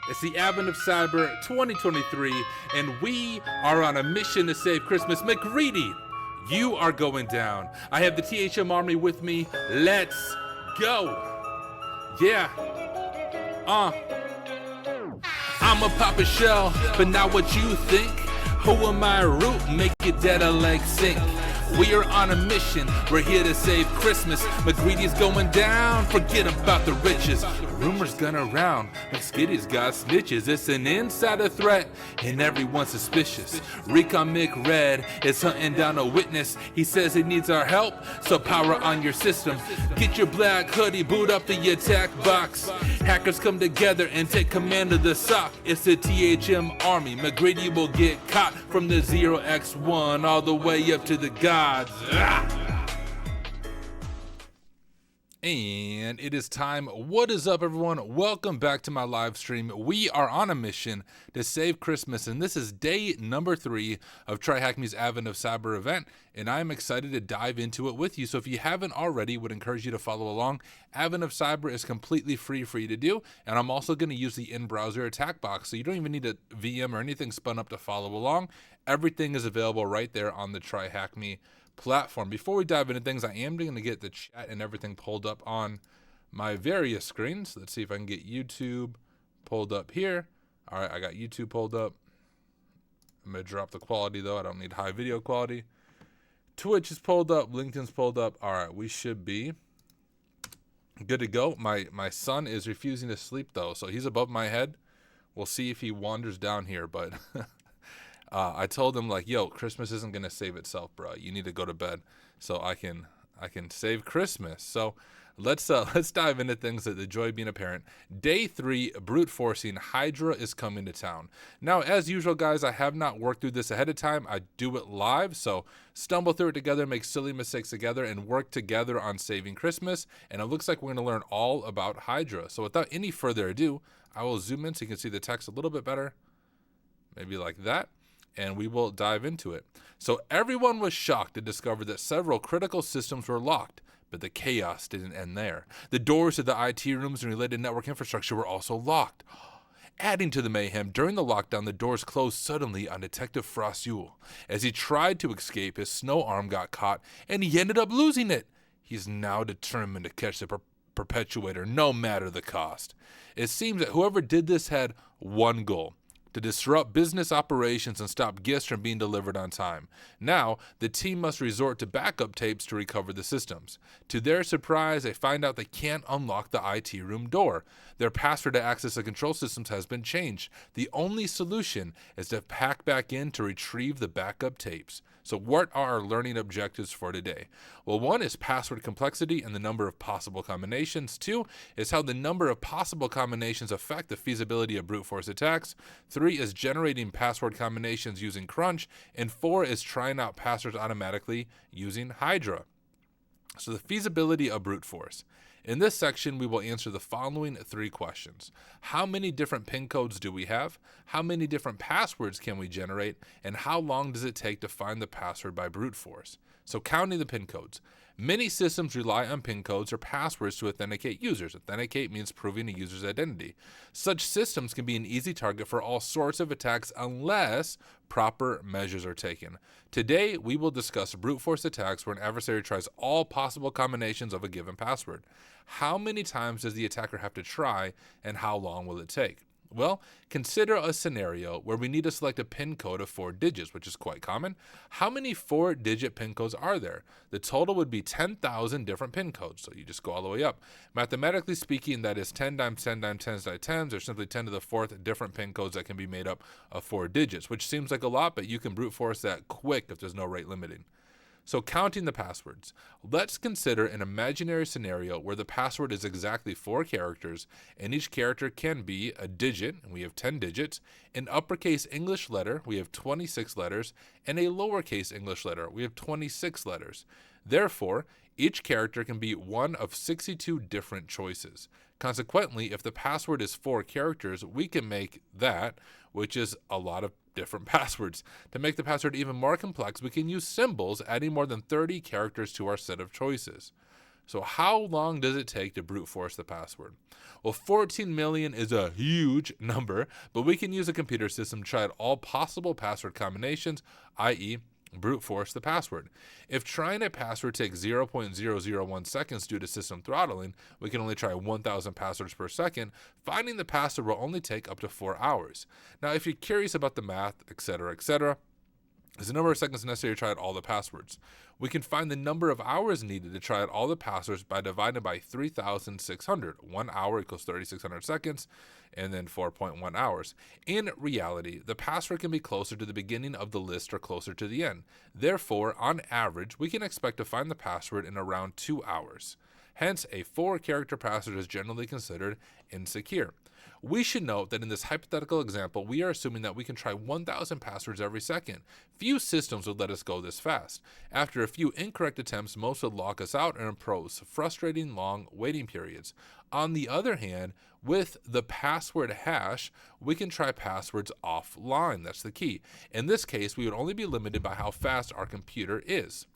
It's the advent of Cyber 2023, and we are on a mission to save Christmas. McGreedy, you are going down. I have the THM Army with me. Let's go. Yeah. I'm a pop a shell, but not what you think. Who am I, root? Make it dead a leg sink. We are on a mission, we're here to save Christmas. McGreedy's going down, forget about the riches. Rumors gone around, McSkitty's got snitches. It's an insider threat, and everyone's suspicious. Recon McRed is hunting down a witness. He says he needs our help, so power on your system. Get your black hoodie, boot up the attack box. Hackers come together and take command of the SOC. It's the THM Army, McGreedy will get caught from the 0x1 all the way up to the gods. And it is time. What is up, everyone? Welcome back to my live stream. We are on a mission to save Christmas, and this is day number 3 of TryHackMe's Advent of Cyber event, and I'm excited to dive into it with you. So if you haven't already, would encourage you to follow along. Advent of Cyber is completely free for you to do, and I'm also going to use the in-browser attack box, so you don't even need a VM or anything spun up to follow along. Everything is available right there on the TryHackMe platform. Before we dive into things, I am going to get the chat and everything pulled up on my various screens. Let's see if I can get YouTube pulled up here. All right, I got YouTube pulled up. I'm going to drop the quality though. I don't need high video quality. Twitch is pulled up. LinkedIn's pulled up. All right, we should be good to go. My son is refusing to sleep though, so he's above my head. We'll see if he wanders down here, but I told him, like, yo, Christmas isn't going to save itself, bro. You need to go to bed so I can save Christmas. So let's dive into things that the joy of being a parent. Day 3, brute forcing. Hydra is coming to town. Now, as usual, guys, I have not worked through this ahead of time. I do it live, so stumble through it together, make silly mistakes together, and work together on saving Christmas. And it looks like we're going to learn all about Hydra. So without any further ado, I will zoom in so you can see the text a little bit better. Maybe like that. And we will dive into it. So everyone was shocked to discover that several critical systems were locked, but the chaos didn't end there. The doors to the IT rooms and related network infrastructure were also locked. Adding to the mayhem, during the lockdown, the doors closed suddenly on Detective Frosule. As he tried to escape, his snow arm got caught, and he ended up losing it. He's now determined to catch the perpetuator, no matter the cost. It seems that whoever did this had one goal: to disrupt business operations and stop gifts from being delivered on time. Now, the team must resort to backup tapes to recover the systems. To their surprise, they find out they can't unlock the IT room door. Their password to access the control systems has been changed. The only solution is to hack back in to retrieve the backup tapes. So what are our learning objectives for today? Well, 1 is password complexity and the number of possible combinations. 2 is how the number of possible combinations affect the feasibility of brute force attacks. 3 is generating password combinations using Crunch. And 4 is trying out passwords automatically using Hydra. So the feasibility of brute force. In this section, we will answer the following 3 questions. How many different PIN codes do we have? How many different passwords can we generate? And how long does it take to find the password by brute force? So counting the PIN codes. Many systems rely on PIN codes or passwords to authenticate users. Authenticate means proving a user's identity. Such systems can be an easy target for all sorts of attacks unless proper measures are taken. Today, we will discuss brute force attacks where an adversary tries all possible combinations of a given password. How many times does the attacker have to try, and how long will it take? Well, consider a scenario where we need to select a PIN code of 4 digits, which is quite common. How many 4-digit PIN codes are there? The total would be 10,000 different PIN codes, so you just go all the way up. Mathematically speaking, that is 10 times 10 times 10 times 10, or simply 10 to the 4th different PIN codes that can be made up of 4 digits, which seems like a lot, but you can brute force that quick if there's no rate limiting. So counting the passwords, let's consider an imaginary scenario where the password is exactly 4 characters, and each character can be a digit, and we have 10 digits, an uppercase English letter, we have 26 letters, and a lowercase English letter, we have 26 letters. Therefore, each character can be one of 62 different choices. Consequently, if the password is 4 characters, we can make that, which is a lot of different passwords. To make the password even more complex, we can use symbols, adding more than 30 characters to our set of choices. So how long does it take to brute force the password? Well, 14 million is a huge number, but we can use a computer system to try out all possible password combinations, i.e., brute force the password. If trying a password takes 0.001 seconds due to system throttling, we can only try 1,000 passwords per second. Finding the password will only take up to 4 hours. Now, if you're curious about the math, etc., there's the number of seconds necessary to try out all the passwords. We can find the number of hours needed to try out all the passwords by dividing by 3,600. 1 hour equals 3,600 seconds, and then 4.1 hours. In reality, the password can be closer to the beginning of the list or closer to the end. Therefore, on average, we can expect to find the password in around 2 hours. Hence, a 4-character password is generally considered insecure. We should note that in this hypothetical example, we are assuming that we can try 1,000 passwords every second. Few systems would let us go this fast. After a few incorrect attempts, most would lock us out and impose frustrating long waiting periods. On the other hand, with the password hash, we can try passwords offline. That's the key. In this case, we would only be limited by how fast our computer is.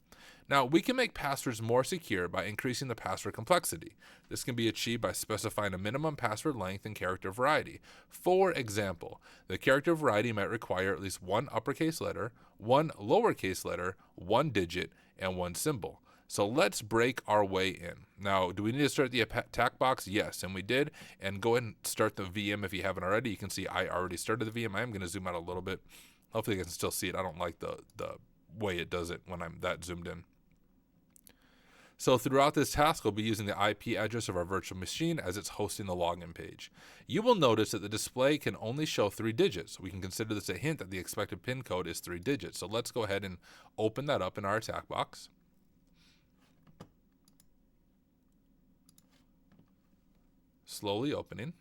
Now, we can make passwords more secure by increasing the password complexity. This can be achieved by specifying a minimum password length and character variety. For example, the character variety might require at least 1 uppercase letter, 1 lowercase letter, 1 digit, and 1 symbol. So let's break our way in. Now, do we need to start the attack box? Yes, and we did. And go ahead and start the VM if you haven't already. You can see I already started the VM. I am going to zoom out a little bit. Hopefully you can still see it. I don't like the way it does it when I'm that zoomed in. So throughout this task, we'll be using the IP address of our virtual machine as it's hosting the login page. You will notice that the display can only show 3 digits. We can consider this a hint that the expected PIN code is 3 digits. So let's go ahead and open that up in our attack box. Slowly opening.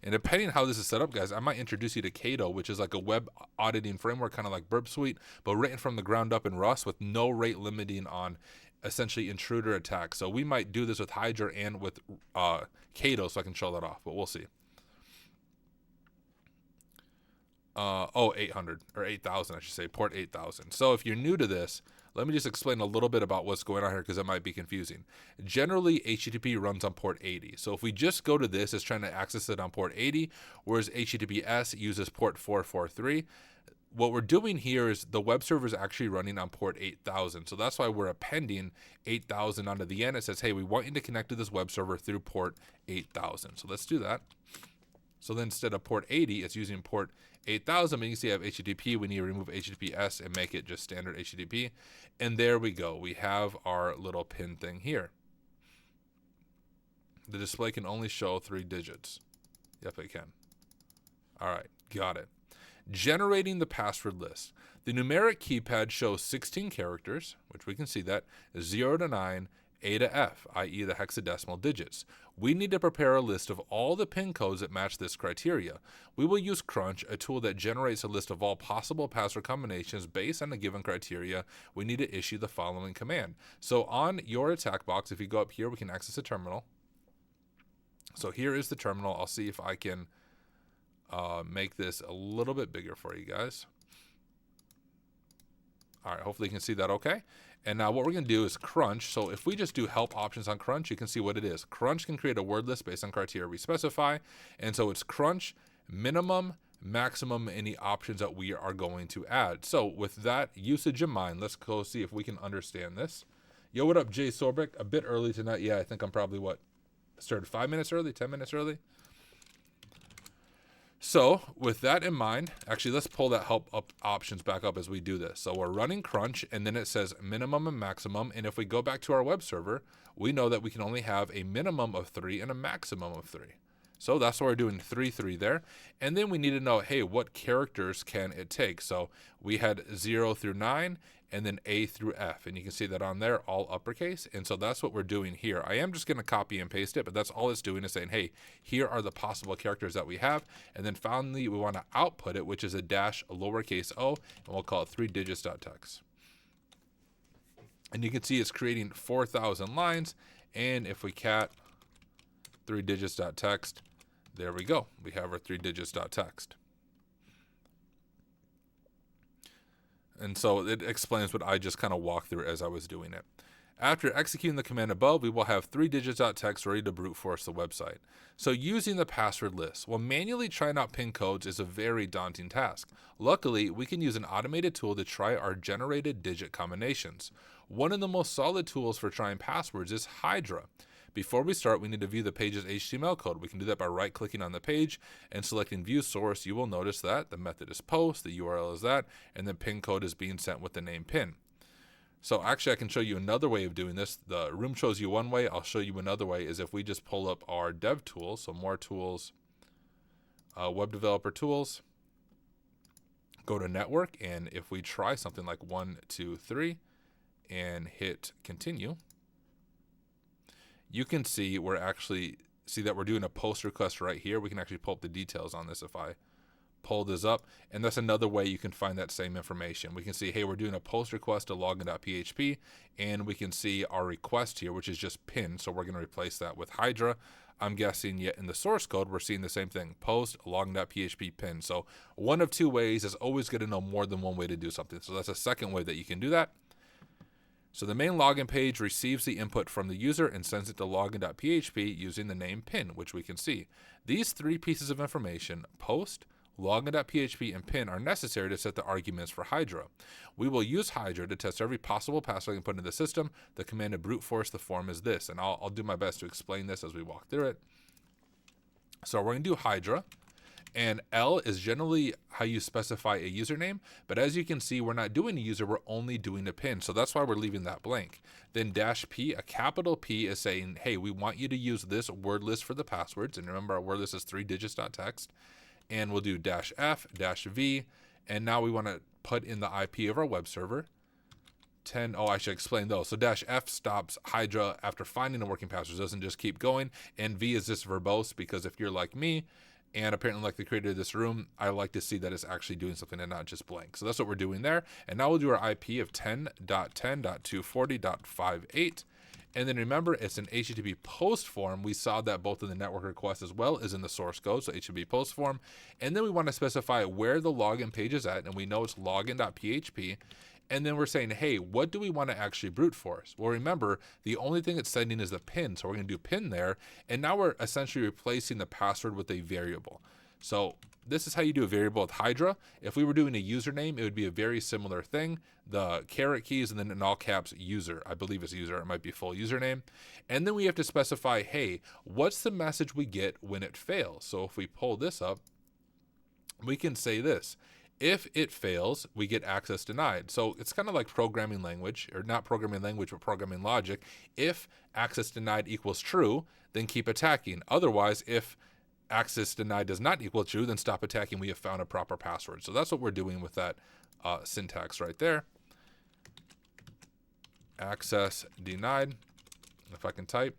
And depending on how this is set up, guys, I might introduce you to Caido, which is like a web auditing framework, kind of like Burp Suite, but written from the ground up in Rust with no rate limiting on essentially intruder attacks. So we might do this with Hydra and with Caido, so I can show that off, but we'll see. 800 or 8,000, I should say, port 8,000. So if you're new to this, let me just explain a little bit about what's going on here because it might be confusing. Generally, HTTP runs on port 80. So if we just go to this, it's trying to access it on port 80, whereas HTTPS uses port 443. What we're doing here is the web server is actually running on port 8,000. So that's why we're appending 8,000 onto the end. It says, hey, we want you to connect to this web server through port 8,000. So let's do that. So then instead of port 80, it's using port 8,000, but you can see I have HTTP. We need to remove HTTPS and make it just standard HTTP. And there we go. We have our little pin thing here. The display can only show 3 digits. Yep, it can. All right, got it. Generating the password list. The numeric keypad shows 16 characters, which we can see that, 0 to 9, A to F, i.e. the hexadecimal digits. We need to prepare a list of all the PIN codes that match this criteria. We will use Crunch, a tool that generates a list of all possible password combinations based on a given criteria. We need to issue the following command. So on your attack box, if you go up here, we can access a terminal. So here is the terminal. I'll see if I can make this a little bit bigger for you guys. All right, hopefully you can see that okay. And now what we're going to do is Crunch. So if we just do help options on Crunch, you can see what it is. Crunch can create a word list based on criteria we specify. And so it's Crunch, minimum, maximum, any options that we are going to add. So with that usage in mind, let's go see if we can understand this. Yo, what up, Jay Sorbick? A bit early tonight. Yeah, I think I'm probably, started 5 minutes early, 10 minutes early? So with that in mind, actually, let's pull that help up options back up as we do this. So we're running Crunch, and then it says minimum and maximum. And if we go back to our web server, we know that we can only have a minimum of 3 and a maximum of 3. So that's why we're doing 3, 3 there. And then we need to know, hey, what characters can it take? So we had 0 through 9, and then A through F. And you can see that on there, all uppercase. And so that's what we're doing here. I am just going to copy and paste it, but that's all it's doing is saying, hey, here are the possible characters that we have. And then finally, we want to output it, which is a dash, a lowercase o, and we'll call it 3digits.txt. And you can see it's creating 4,000 lines. And if we cat 3digits.txt, there we go. We have our 3digits.txt. And so it explains what I just kind of walked through as I was doing it. After executing the command above, we will have 3 digits.txt ready to brute force the website. So using the password list, well, manually trying out PIN codes is a very daunting task. Luckily, we can use an automated tool to try our generated digit combinations. One of the most solid tools for trying passwords is Hydra. Before we start, we need to view the page's HTML code. We can do that by right-clicking on the page and selecting View Source. You will notice that the method is post, the URL is that, and the PIN code is being sent with the name PIN. So actually, I can show you another way of doing this. The room shows you one way. I'll show you another way is if we just pull up our dev tools. So more tools, web developer tools, go to network. And if we try something like 1, 2, 3 and hit continue, you can see that we're doing a post request right here. We can actually pull up the details on this if I pull this up, and that's another way you can find that same information. We can see, hey, we're doing a post request to login.php, and we can see our request here, which is just pin, so we're going to replace that with Hydra. I'm guessing yet in the source code, we're seeing the same thing, post login.php pin. So one of 2 ways. Is always good to know more than one way to do something. So that's a second way that you can do that. So the main login page receives the input from the user and sends it to login.php using the name pin, which we can see. These 3 pieces of information, post, login.php, and pin, are necessary to set the arguments for Hydra. We will use Hydra to test every possible password we can put into the system. The command to brute force the form is this, and I'll do my best to explain this as we walk through it. So we're going to do Hydra, and L is generally how you specify a username, but as you can see, we're not doing a user, we're only doing a pin, so that's why we're leaving that blank. Then -P, a capital P, is saying, hey, we want you to use this word list for the passwords, and remember our word list is 3 digits.txt. And we'll do -F, -V, and now we want to put in the IP of our web server. I should explain those. So -F stops Hydra after finding a working password, doesn't just keep going, and V is just verbose, because if you're like me, and apparently like the creator of this room, I like to see that it's actually doing something and not just blank. So that's what we're doing there. And now we'll do our IP of 10.10.240.58. And then remember, it's an HTTP post form. We saw that both in the network request as well as in the source code, so HTTP post form. And then we want to specify where the login page is at, and we know it's login.php. And then we're saying, hey, what do we want to actually brute force? Well, remember, the only thing it's sending is the pin, so we're going to do pin there. And now we're essentially replacing the password with a variable. So this is how you do a variable with Hydra. If we were doing a username, it would be a very similar thing. The caret keys and then in all caps user. I believe it's user. It might be full username. And then we have to specify, hey, what's the message we get when it fails? So if we pull this up, we can say this. If it fails, we get access denied. So it's kind of like programming language, or not programming language, but programming logic. If access denied equals true, then keep attacking. Otherwise, if access denied does not equal true, then stop attacking. We have found a proper password. So that's what we're doing with that syntax right there. Access denied, if I can type.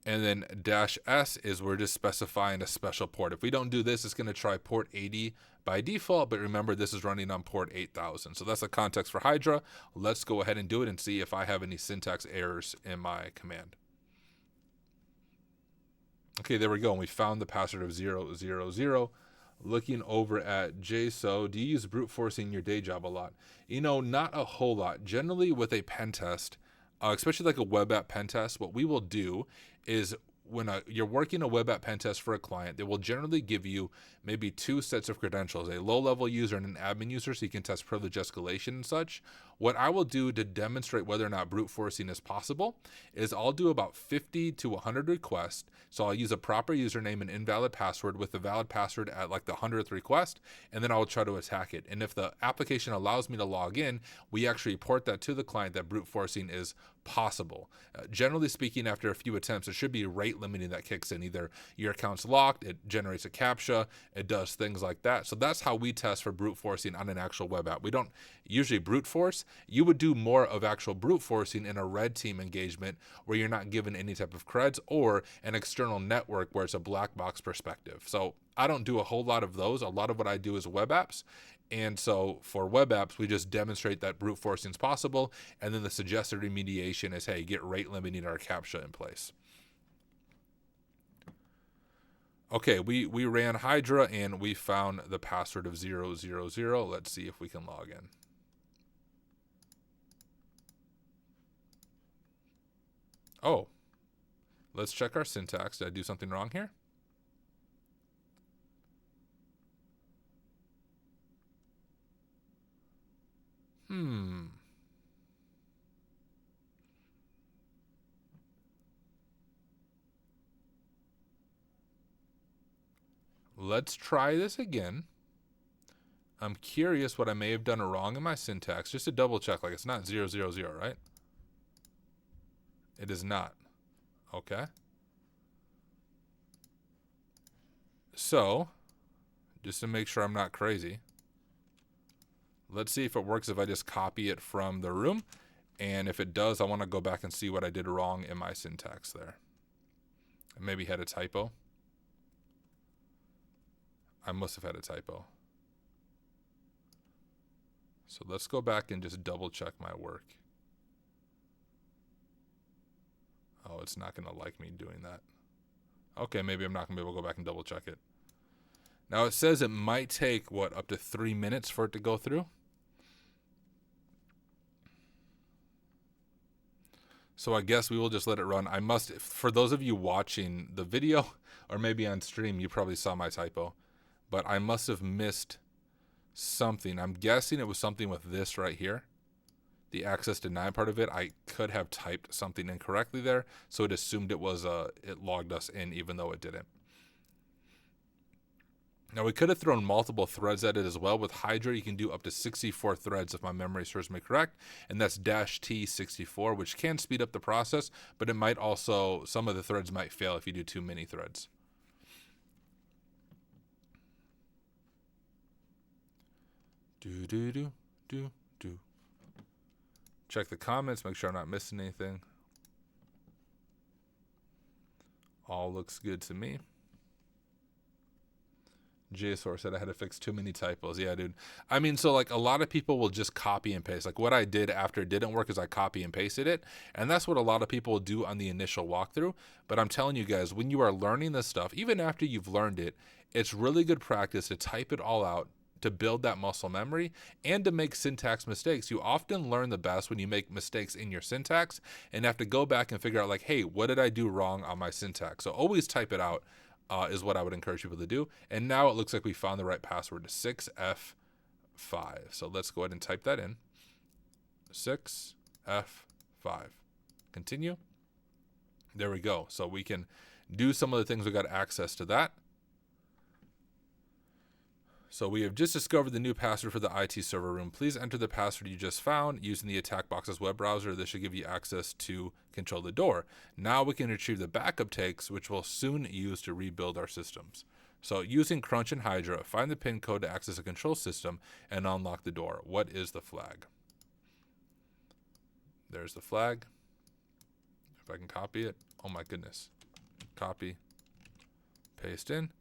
And then -S is we're just specifying a special port. If we don't do this, it's going to try port 80 by default, but remember this is running on port 8000. So that's the context for Hydra. Let's go ahead and do it and see if I have any syntax errors in my command. Okay, there we go. And we found the password of 000. Looking over at JSO, do you use brute forcing in your day job a lot? You know, not a whole lot. Generally with a pen test, especially like a web app pen test, what we will do is when you're working a web app pen test for a client, they will generally give you maybe 2 sets of credentials, a low-level user and an admin user, so you can test privilege escalation and such. What I will do to demonstrate whether or not brute forcing is possible is I'll do about 50 to 100 requests. So I'll use a proper username and invalid password with the valid password at like the 100th request, and then I'll try to attack it. And if the application allows me to log in, we actually report that to the client that brute forcing is possible. Generally speaking, after a few attempts, there should be rate limiting that kicks in. Either your account's locked, it generates a CAPTCHA, it does things like that. So that's how we test for brute forcing on an actual web app. We don't usually brute force. You would do more of actual brute forcing in a red team engagement where you're not given any type of creds, or an external network where it's a black box perspective. So I don't do a whole lot of those. A lot of what I do is web apps. And so for web apps, we just demonstrate that brute forcing is possible. And then the suggested remediation is, hey, get rate limiting our CAPTCHA in place. Okay, we ran Hydra and we found the password of 000. Let's see if we can log in. Oh, let's check our syntax. Did I do something wrong here? Let's try this again. I'm curious what I may have done wrong in my syntax, just to double check, like it's not 000, right? It is not. Okay. So, just to make sure I'm not crazy, let's see if it works if I just copy it from the room. And if it does, I want to go back and see what I did wrong in my syntax there. I maybe had a typo. I must have had a typo. So let's go back and just double check my work. Oh, it's not going to like me doing that. Okay, maybe I'm not going to be able to go back and double check it. Now it says it might take, what, up to 3 minutes for it to go through? So I guess we will just let it run. I must, for those of you watching the video, or maybe on stream, you probably saw my typo. But I must have missed something. I'm guessing it was something with this right here. The access denied part of it. I could have typed something incorrectly there, so it assumed it was it logged us in even though it didn't. Now we could have thrown multiple threads at it as well. With Hydra, you can do up to 64 threads if my memory serves me correct, and that's -T64, which can speed up the process, but it might also, some of the threads might fail if you do too many threads. Do. Check the comments, make sure I'm not missing anything. All looks good to me. JSOR said I had to fix too many typos. Yeah, dude. I mean, so like a lot of people will just copy and paste. Like what I did after it didn't work is I copy and pasted it. And that's what a lot of people do on the initial walkthrough. But I'm telling you guys, when you are learning this stuff, even after you've learned it, it's really good practice to type it all out, to build that muscle memory, and to make syntax mistakes. You often learn the best when you make mistakes in your syntax and have to go back and figure out like, hey, what did I do wrong on my syntax? So always type it out is what I would encourage people to do. And now it looks like we found the right password, 6F5. So let's go ahead and type that in. 6F5. Continue. There we go. So we can do some of the things. We got access to that. So we have just discovered the new password for the IT server room. Please enter the password you just found using the attack box's web browser. This should give you access to control the door. Now we can retrieve the backup takes, which we'll soon use to rebuild our systems. So using Crunch and Hydra, find the pin code to access a control system and unlock the door. What is the flag? There's the flag. If I can copy it. Oh my goodness. Copy. Paste in.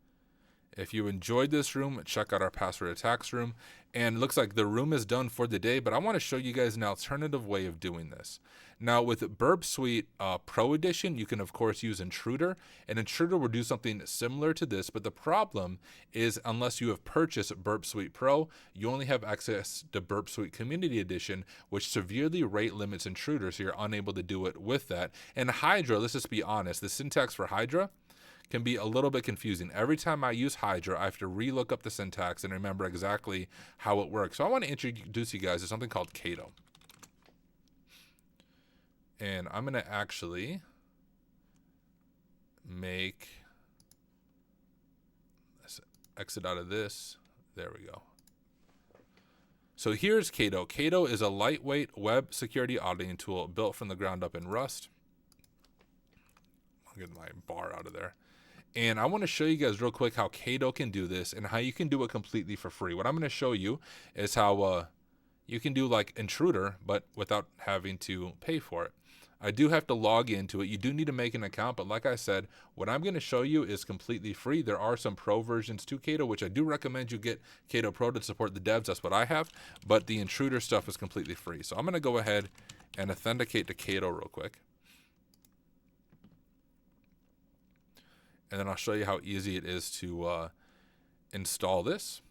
If you enjoyed this room, check out our password attacks room. And it looks like the room is done for the day, but I want to show you guys an alternative way of doing this. Now with Burp Suite Pro Edition, you can of course use Intruder, and Intruder will do something similar to this, but the problem is unless you have purchased Burp Suite Pro, you only have access to Burp Suite Community Edition, which severely rate limits Intruder, so you're unable to do it with that. And Hydra, let's just be honest, the syntax for Hydra can be a little bit confusing. Every time I use Hydra, I have to relook up the syntax and remember exactly how it works. So I want to introduce you guys to something called Caido. And I'm going to actually let's exit out of this. There we go. So here's Caido. Caido is a lightweight web security auditing tool built from the ground up in Rust. I'll get my bar out of there. And I want to show you guys real quick how Caido can do this and how you can do it completely for free. What I'm going to show you is how you can do like Intruder, but without having to pay for it. I do have to log into it. You do need to make an account, but like I said, what I'm going to show you is completely free. There are some pro versions to Caido, which I do recommend you get Caido Pro to support the devs. That's what I have, but the Intruder stuff is completely free. So I'm going to go ahead and authenticate to Caido real quick. and then I'll show you how easy it is to install this.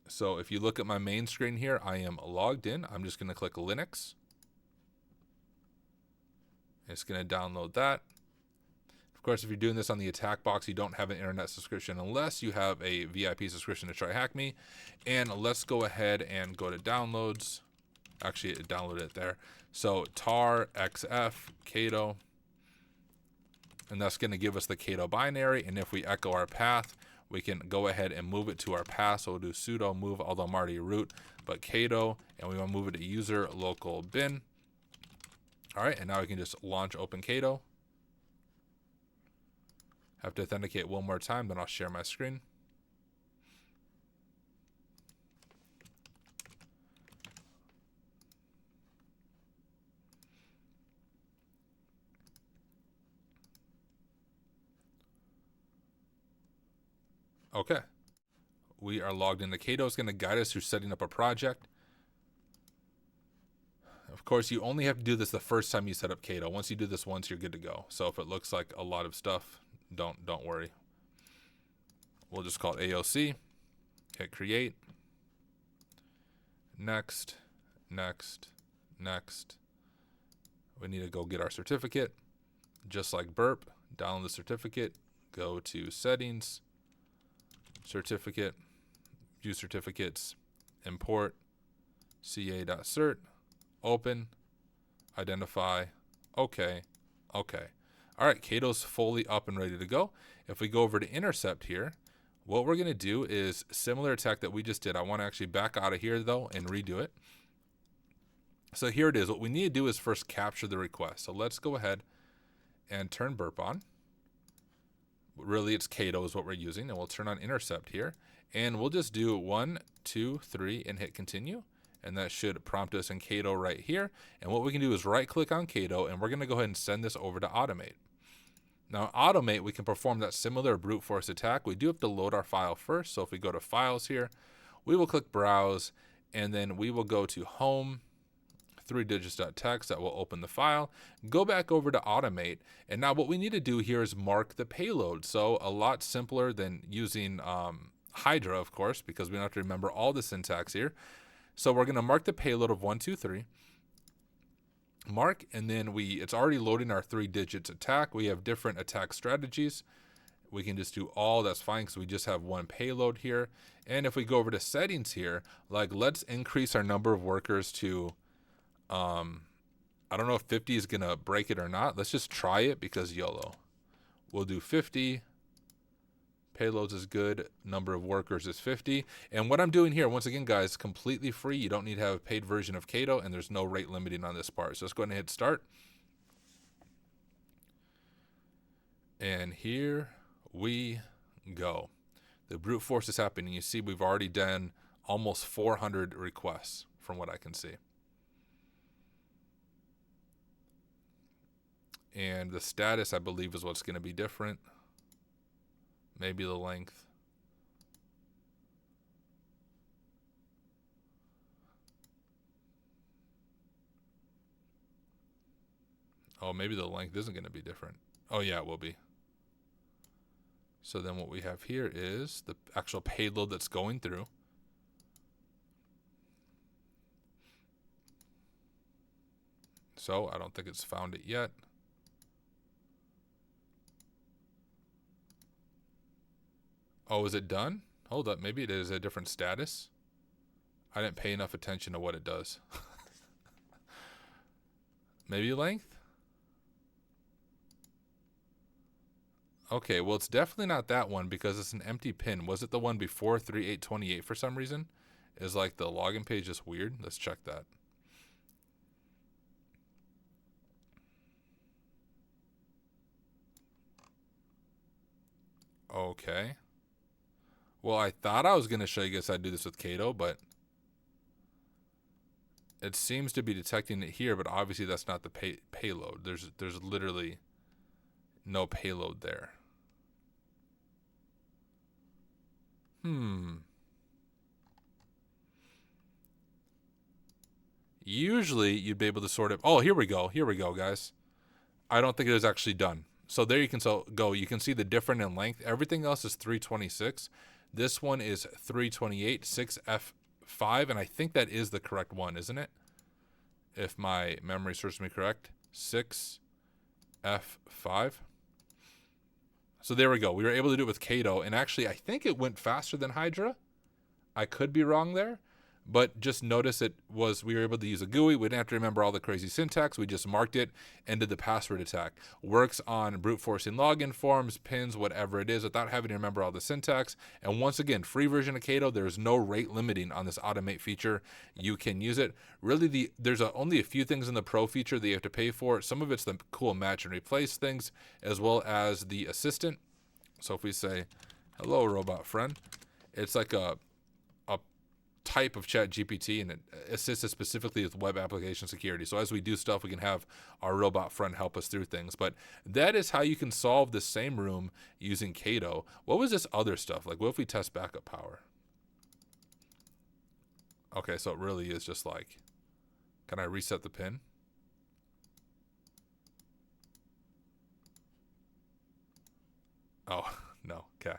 So if you look at my main screen here, I am logged in. I'm just going to click Linux. It's going to download that. Of course, if you're doing this on the attack box, you don't have an internet subscription unless you have a VIP subscription to TryHackMe. And let's go ahead and go to downloads. Actually, it downloaded it there. So tar xf Caido, and that's going to give us the Caido binary. And if we echo our path, we can go ahead and move it to our path. So we'll do sudo move, although I'm already root, but Caido, and we want to move it to user local bin. All right, and now we can just launch open Caido. Have to authenticate one more time, then I'll share my screen. Okay, we are logged into Caido. It's going to guide us through setting up a project. Of course, you only have to do this the first time you set up Caido. Once you do this once, you're good to go. So if it looks like a lot of stuff, don't worry. We'll just call it AOC. Hit create. Next, next, next. We need to go get our certificate. Just like Burp, download the certificate. Go to settings, certificate, view certificates, import, ca.cert, open, identify, okay. All right, Caido's fully up and ready to go. If we go over to intercept here, what we're gonna do is similar attack that we just did. I wanna actually back out of here though and redo it. So here it is. What we need to do is first capture the request. So let's go ahead and turn Burp on. Really, it's Caido is what we're using, and we'll turn on intercept here. And we'll just do 1, 2, 3, and hit continue. And that should prompt us in Caido right here. And what we can do is right click on Caido, and we're gonna go ahead and send this over to automate. Now automate, we can perform that similar brute force attack. We do have to load our file first. So if we go to files here, we will click browse, and then we will go to home, 3digits.txt, that will open the file. Go back over to automate, and now what we need to do here is mark the payload. So a lot simpler than using Hydra, of course, because we don't have to remember all the syntax here. So we're going to mark the payload of 1, 2, 3. Mark, and then it's already loading our 3 digits attack. We have different attack strategies. We can just do all, that's fine because we just have one payload here. And if we go over to settings here, like let's increase our number of workers to I don't know if 50 is gonna break it or not. Let's just try it because YOLO. We'll do 50. Payloads is good. Number of workers is 50. And what I'm doing here, once again, guys, completely free. You don't need to have a paid version of Caido, and there's no rate limiting on this part. So let's go ahead and hit start. And here we go. The brute force is happening. You see, we've already done almost 400 requests from what I can see. And the status, I believe, is what's going to be different. Maybe the length. Oh, maybe the length isn't going to be different. Oh, yeah, it will be. So then what we have here is the actual payload that's going through. So I don't think it's found it yet. Oh, is it done? Hold up, maybe it is a different status. I didn't pay enough attention to what it does. Maybe length? Okay, well, it's definitely not that one because it's an empty pin. Was it the one before 3828 for some reason? Is like the login page just weird? Let's check that. Okay. Well, I thought I was going to show you guys how to do this with Caido, but it seems to be detecting it here, but obviously that's not the payload. There's literally no payload there. Usually you'd be able to sort of, oh, here we go, guys. I don't think it was actually done. So there you can go. You can see the different in length. Everything else is 326. This one is 328, 6F5, and I think that is the correct one, isn't it? If my memory serves me correct, 6F5. So there we go. We were able to do it with Caido, and actually I think it went faster than Hydra. I could be wrong there, but just notice we were able to use a GUI. We didn't have to remember all the crazy syntax. We just marked it and did the password attack. Works on brute forcing login forms, pins, whatever it is, without having to remember all the syntax. And once again, free version of Caido, there's no rate limiting on this automate feature. You can use it. Really, there's only a few things in the pro feature that you have to pay for. Some of it's the cool match and replace things, as well as the assistant. So if we say, hello, robot friend, it's like a type of chat GPT, and it assists us specifically with web application security. So as we do stuff, we can have our robot friend help us through things. But that is how you can solve the same room using Caido. What was this other stuff? Like, what if we test backup power? Okay, so it really is just like, can I reset the pin? Oh, no. Okay.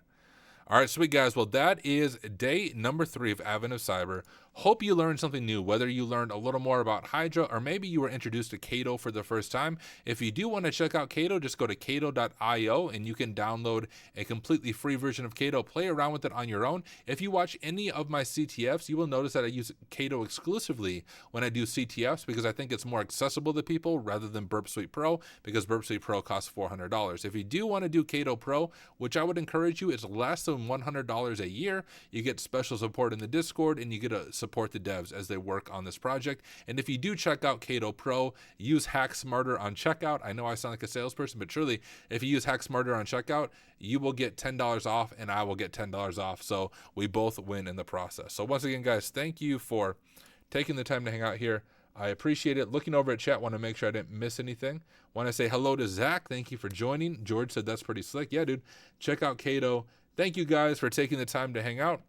All right, sweet guys. Well, that is day number 3 of Advent of Cyber. Hope you learned something new, whether you learned a little more about Hydra or maybe you were introduced to Caido for the first time. If you do want to check out Caido, just go to caido.io and you can download a completely free version of Caido. Play around with it on your own. If you watch any of my CTFs, you will notice that I use Caido exclusively when I do CTFs because I think it's more accessible to people rather than Burp Suite Pro, because Burp Suite Pro costs $400. If you do want to do Caido Pro, which I would encourage you, it's less than $100 a year. You get special support in the Discord and you get to support the devs as they work on this project. And if you do check out Caido Pro, use Hack Smarter on checkout. I know I sound like a salesperson, but truly, if you use Hack Smarter on checkout, you will get $10 off and I will get $10 off. So we both win in the process. So once again, guys, thank you for taking the time to hang out here. I appreciate it. Looking over at chat, want to make sure I didn't miss anything. Want to say hello to Zach. Thank you for joining. George said that's pretty slick. Yeah, dude. Check out Caido. Thank you guys for taking the time to hang out.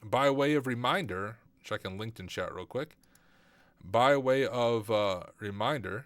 By way of reminder, checking LinkedIn chat real quick. By way of reminder,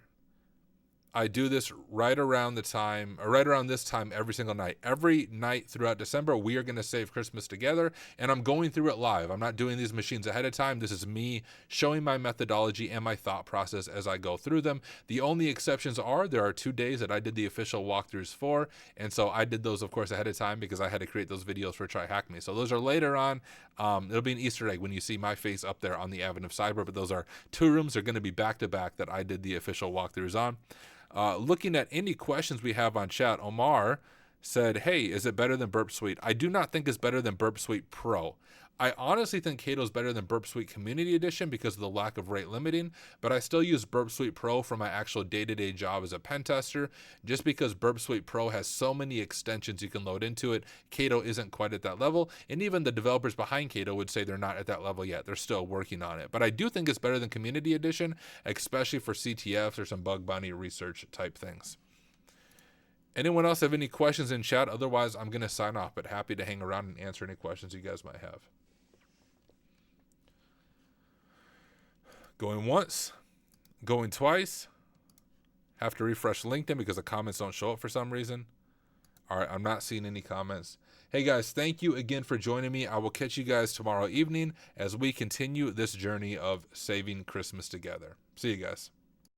I do this right around this time every single night. Every night throughout December, we are going to save Christmas together, and I'm going through it live. I'm not doing these machines ahead of time. This is me showing my methodology and my thought process as I go through them. The only exceptions are there are 2 days that I did the official walkthroughs for, and so I did those, of course, ahead of time because I had to create those videos for TryHackMe. So those are later on. It'll be an Easter egg when you see my face up there on the Advent of Cyber, but those are 2 rooms. They're going to be back-to-back that I did the official walkthroughs on. Looking at any questions we have on chat, Omar said, hey, is it better than Burp Suite? I do not think it's better than Burp Suite Pro. I honestly think Caido is better than Burp Suite Community Edition because of the lack of rate limiting, but I still use Burp Suite Pro for my actual day-to-day job as a pen tester. Just because Burp Suite Pro has so many extensions you can load into it, Caido isn't quite at that level, and even the developers behind Caido would say they're not at that level yet. They're still working on it, but I do think it's better than Community Edition, especially for CTFs or some bug bounty research type things. Anyone else have any questions in chat? Otherwise, I'm going to sign off, but happy to hang around and answer any questions you guys might have. Going once, going twice. Have to refresh LinkedIn because the comments don't show up for some reason. All right, I'm not seeing any comments. Hey guys, thank you again for joining me. I will catch you guys tomorrow evening as we continue this journey of saving Christmas together. See you guys.